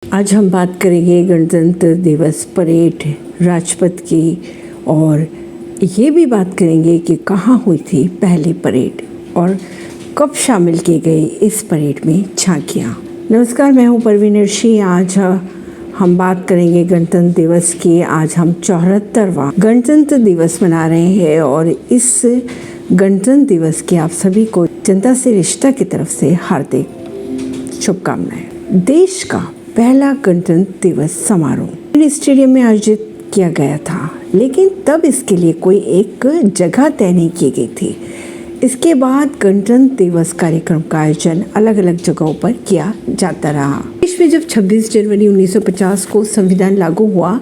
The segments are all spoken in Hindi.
आज हम बात करेंगे गणतंत्र दिवस परेड राजपथ की, और ये भी बात करेंगे कि कहाँ हुई थी पहली परेड और कब शामिल की गई इस परेड में झांकियाँ। नमस्कार, मैं हूँ परवीन अर्शी। आज हम बात करेंगे गणतंत्र दिवस की। आज हम 74वां गणतंत्र दिवस मना रहे हैं और इस गणतंत्र दिवस की आप सभी को जनता से रिश्ता की तरफ से हार्दिक शुभकामनाएं। देश का पहला गणतंत्र दिवस समारोह स्टेडियम में आयोजित किया गया था, लेकिन तब इसके लिए कोई एक जगह तय नहीं की गई थी। इसके बाद गणतंत्र दिवस कार्यक्रम का आयोजन अलग अलग जगहों पर किया जाता रहा। देश में जब 26 जनवरी 1950 को संविधान लागू हुआ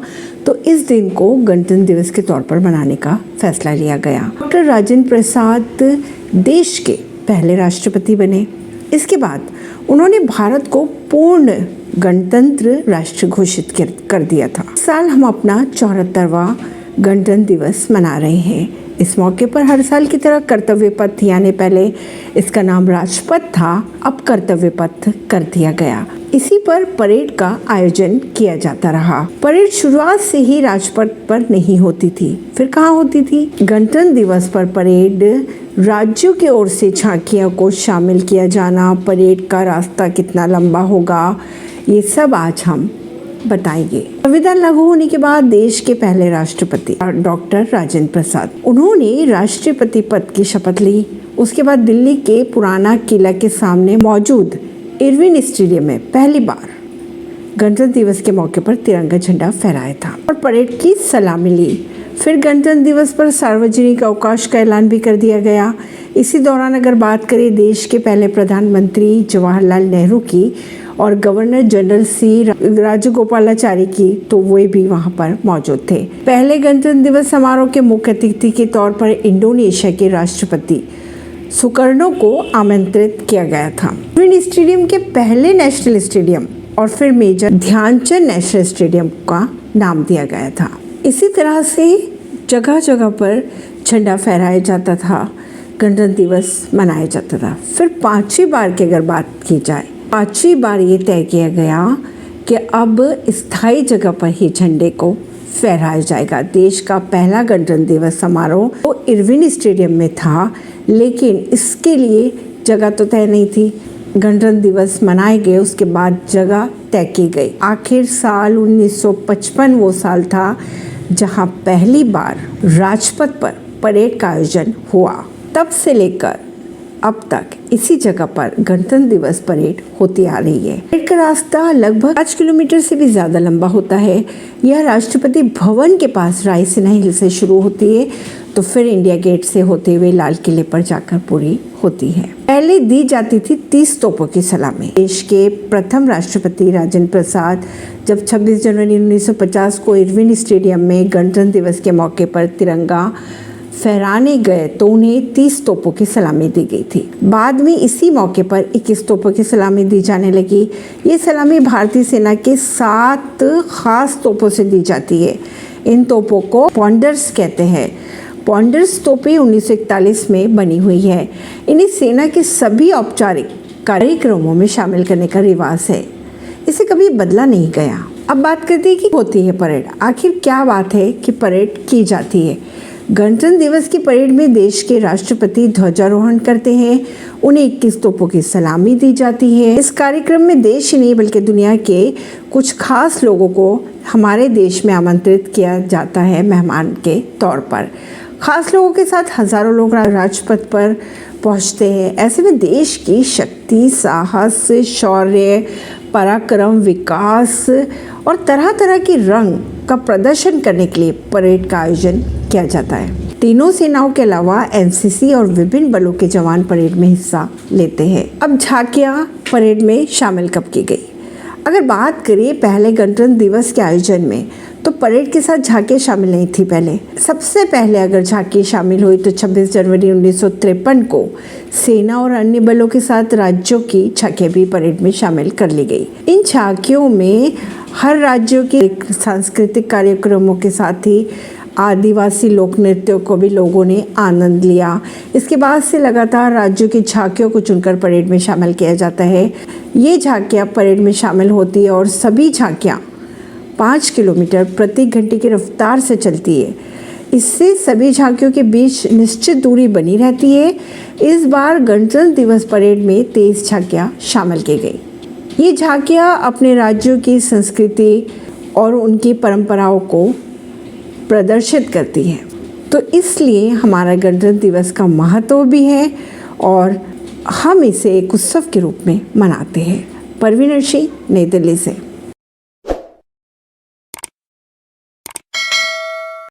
तो इस दिन को गणतंत्र दिवस के तौर पर मनाने का फैसला लिया गया। डॉक्टर राजेंद्र प्रसाद देश के पहले राष्ट्रपति बने। इसके बाद उन्होंने भारत को पूर्ण गणतंत्र राष्ट्र घोषित कर दिया था। इस साल हम अपना 74वां गणतंत्र दिवस मना रहे हैं। इस मौके पर हर साल की तरह कर्तव्य पथ, यानी पहले इसका नाम राजपथ था, अब कर्तव्य पथ कर दिया गया। इसी पर परेड का आयोजन किया जाता रहा। परेड शुरुआत से ही राजपथ पर नहीं होती थी, फिर कहाँ होती थी? गणतंत्र दिवस पर परेड राज्यों की ओर से झांकियों को शामिल किया जाना, परेड का रास्ता कितना लंबा होगा, ये सब आज हम बताएंगे। संविधान लागू होने के बाद देश के पहले राष्ट्रपति डॉक्टर राजेंद्र प्रसाद, उन्होंने राष्ट्रपति पद की शपथ ली। उसके बाद दिल्ली के पुराना किला के सामने मौजूद इरविन स्टेडियम में पहली बार गणतंत्र दिवस के मौके पर तिरंगा झंडा फहराया था और परेड की सलामी ली। फिर गणतंत्र दिवस पर सार्वजनिक अवकाश का ऐलान भी कर दिया गया। इसी दौरान अगर बात करें देश के पहले प्रधानमंत्री जवाहरलाल नेहरू की और गवर्नर जनरल सी राजगोपालाचारी की, तो वे भी वहां पर मौजूद थे। पहले गणतंत्र दिवस समारोह के मुख्य अतिथि के तौर पर इंडोनेशिया के राष्ट्रपति सुकर्नो को आमंत्रित किया गया था। इरविन स्टेडियम के पहले नेशनल स्टेडियम और फिर मेजर ध्यानचंद नेशनल स्टेडियम का नाम दिया गया था। इसी तरह से जगह जगह पर झंडा फहराया जाता था, गणतंत्र दिवस मनाया जाता था। फिर पांचवी बार की अगर बात की जाए, पांचवी बार ये तय किया गया कि अब स्थायी जगह पर ही झंडे को फहराया जाएगा। देश का पहला गणतंत्र दिवस समारोह तो इरविन स्टेडियम में था, लेकिन इसके लिए जगह तो तय नहीं थी। गणतंत्र दिवस मनाए गए, उसके बाद जगह तय की गई। आखिर साल 1955 वो साल था जहां पहली बार राजपथ पर परेड का आयोजन हुआ। तब से लेकर अब तक इसी जगह पर गणतंत्र दिवस परेड होती आ रही है। परेड का रास्ता लगभग 5 किलोमीटर से भी ज्यादा लंबा होता है। यह राष्ट्रपति भवन के पास रायसीना हिल से शुरू होती है, तो फिर इंडिया गेट से होते हुए लाल किले पर जाकर पूरी होती है। पहले दी जाती थी 30 तोपों की सलामी। देश के प्रथम राष्ट्रपति राजेंद्र प्रसाद जब 26 जनवरी 1950 को इरविन स्टेडियम में गणतंत्र दिवस के मौके पर तिरंगा फहराने गए तो उन्हें 30 तोपों की सलामी दी गई थी। बाद में इसी मौके पर 21 तोपों की सलामी दी जाने लगी। ये सलामी भारतीय सेना के 7 खास तोपों से दी जाती है। इन तोपों को पॉन्डर्स कहते हैं। पॉन्डर्स तोपें 1941 में बनी हुई है। इन्हें सेना के सभी औपचारिक कार्यक्रमों में शामिल करने का रिवाज है। इसे कभी बदला नहीं गया। अब बात करते हैं कि होती है परेड। आखिर क्या बात है कि परेड की जाती है? गणतंत्र दिवस की परेड में देश के राष्ट्रपति ध्वजारोहण करते हैं। उन्हें 21 तोपों की सलामी दी जाती है। इस कार्यक्रम में देश ही नहीं बल्कि दुनिया के कुछ खास लोगों को हमारे देश में आमंत्रित किया जाता है मेहमान के तौर पर। खास लोगों के साथ हजारों लोग राजपथ पर पहुंचते हैं। ऐसे में देश की शक्ति, साहस, शौर्य, पराक्रम, विकास और तरह तरह के रंग का प्रदर्शन करने के लिए परेड का आयोजन किया जाता है। तीनों सेनाओं के अलावा एनसीसी और विभिन्न बलों के जवान परेड में हिस्सा लेते हैं। अब झांकियां परेड में शामिल कब की गई? अगर बात करें पहले गणतंत्र दिवस के आयोजन में, तो परेड के साथ झांकियां शामिल नहीं थी। पहले सबसे पहले अगर झांकी शामिल हुई तो 26 जनवरी 1953 को सेना और अन्य बलों के साथ राज्यों की झांकियां भी परेड में शामिल कर ली गई। इन झांकियों में हर राज्यों के सांस्कृतिक कार्यक्रमों के साथ ही आदिवासी लोक नृत्यों को भी लोगों ने आनंद लिया। इसके बाद से लगातार राज्यों की झांकियों को चुनकर परेड में शामिल किया जाता है। ये झांकियाँ परेड में शामिल होती है और सभी झांकियाँ 5 किलोमीटर प्रति घंटे की रफ्तार से चलती है। इससे सभी झांकियों के बीच निश्चित दूरी बनी रहती है। इस बार गणतंत्र दिवस परेड में 23 झांकियाँ शामिल की गई। ये झांकियाँ अपने राज्यों की संस्कृति और उनकी परंपराओं को प्रदर्शित करती हैं। तो इसलिए हमारा गणतंत्र दिवस का महत्व भी है और हम इसे एक उत्सव के रूप में मनाते हैं। परवीन अर्शी, नई दिल्ली से।